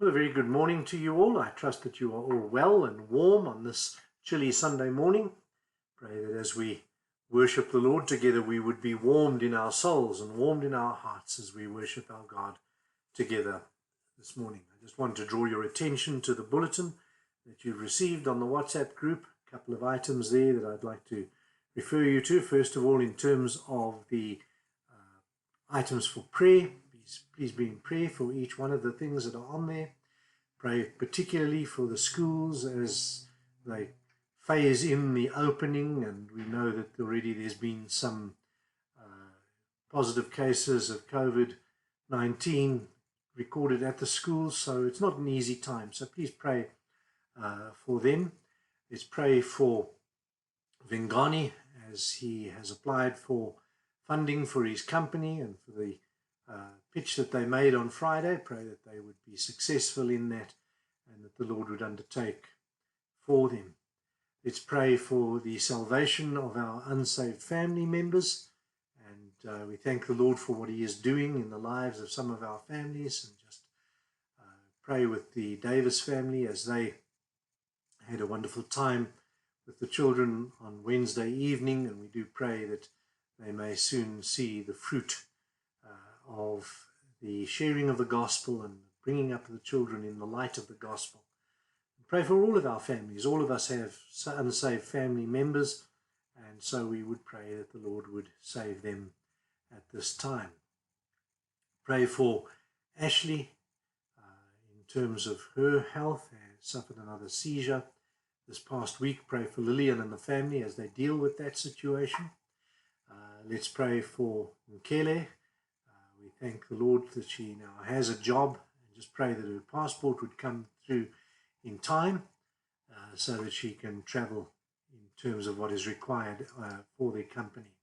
Well, a very good morning to you all. I trust that you are all well and warm on this chilly Sunday morning. Pray that as we worship the Lord together, we would be warmed in our souls and warmed in our hearts as we worship our God together this morning. I just want to draw your attention to the bulletin that you've received on the WhatsApp group. A couple of items there that I'd like to refer you to. First of all, in terms of the items for prayer, please be in prayer for each one of the things that are on there. Pray particularly for the schools as they phase in the opening, and we know that already there's been some positive cases of COVID-19 recorded at the schools, so it's not an easy time. So please pray for them. Let's pray for Vengani as he has applied for funding for his company and for the pitch that they made on Friday. Pray that they would be successful in that and that the Lord would undertake for them. Let's pray for the salvation of our unsaved family members, and we thank the Lord for what he is doing in the lives of some of our families, and just pray with the Davis family as they had a wonderful time with the children on Wednesday evening, and we do pray that they may soon see the fruit of the sharing of the gospel and bringing up the children in the light of the gospel. Pray for all of our families. All of us have unsaved family members, and so we would pray that the Lord would save them at this time. Pray for Ashley in terms of her health. She suffered another seizure this past week. Pray for Lillian and the family as they deal with that situation. Let's pray for Nkele. We thank the Lord that she now has a job, and just pray that her passport would come through in time so that she can travel in terms of what is required for their company.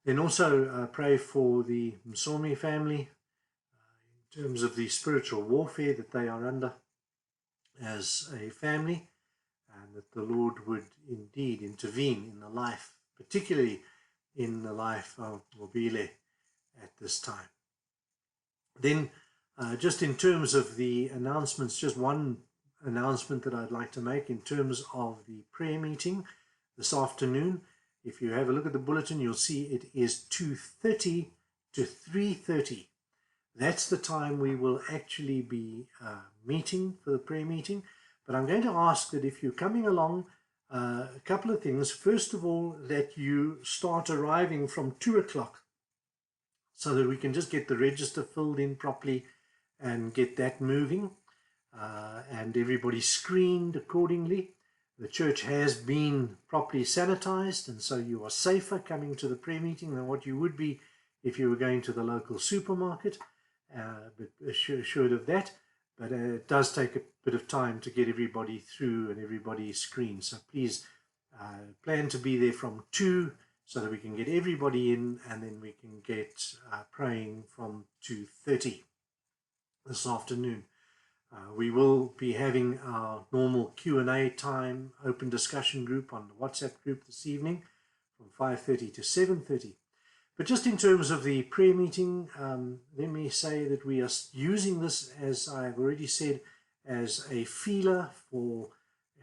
Then also pray for the Msomi family in terms of the spiritual warfare that they are under as a family, and that the Lord would indeed intervene in the life, particularly in the life of Mobile at this time. Then just in terms of the announcements, just one announcement that I'd like to make in terms of the prayer meeting this afternoon. If you have a look at the bulletin, you'll see it is 2:30 to 3:30. That's the time we will actually be meeting for the prayer meeting. But I'm going to ask that if you're coming along, a couple of things. First of all, that you start arriving from 2 o'clock so that we can just get the register filled in properly and get that moving, and everybody screened accordingly. The church has been properly sanitized, and so you are safer coming to the prayer meeting than what you would be if you were going to the local supermarket, but assured of that. But it does take a bit of time to get everybody through and everybody screened. So please plan to be there from 2 so that we can get everybody in, and then we can get praying from 2:30 this afternoon. We will be having our normal Q&A time, open discussion group on the WhatsApp group this evening from 5:30 to 7:30. But just in terms of the prayer meeting, let me say that we are using this, as I've already said, as a feeler for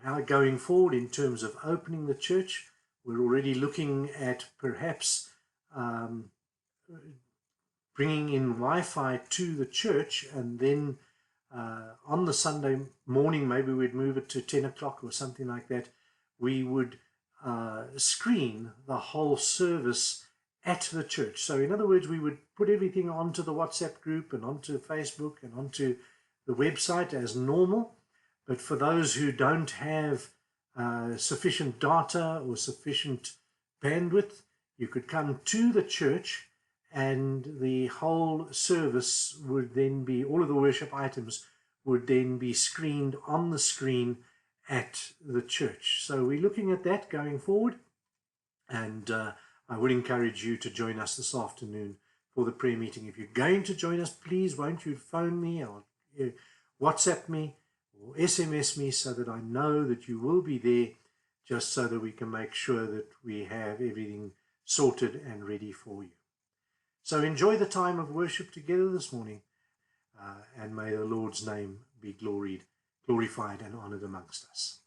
how going forward in terms of opening the church. We're already looking at perhaps bringing in Wi-Fi to the church, and then on the Sunday morning, maybe we'd move it to 10 o'clock or something like that. We would screen the whole service at the church. So in other words, we would put everything onto the WhatsApp group and onto Facebook and onto the website as normal. But for those who don't have sufficient data or sufficient bandwidth, you could come to the church, and the whole service would then be, all of the worship items would then be screened on the screen at the church. So we're looking at that going forward, and I would encourage you to join us this afternoon for the prayer meeting. If you're going to join us, please won't you phone me or WhatsApp me or SMS me so that I know that you will be there, just so that we can make sure that we have everything sorted and ready for you. So enjoy the time of worship together this morning, and may the Lord's name be glorified and honored amongst us.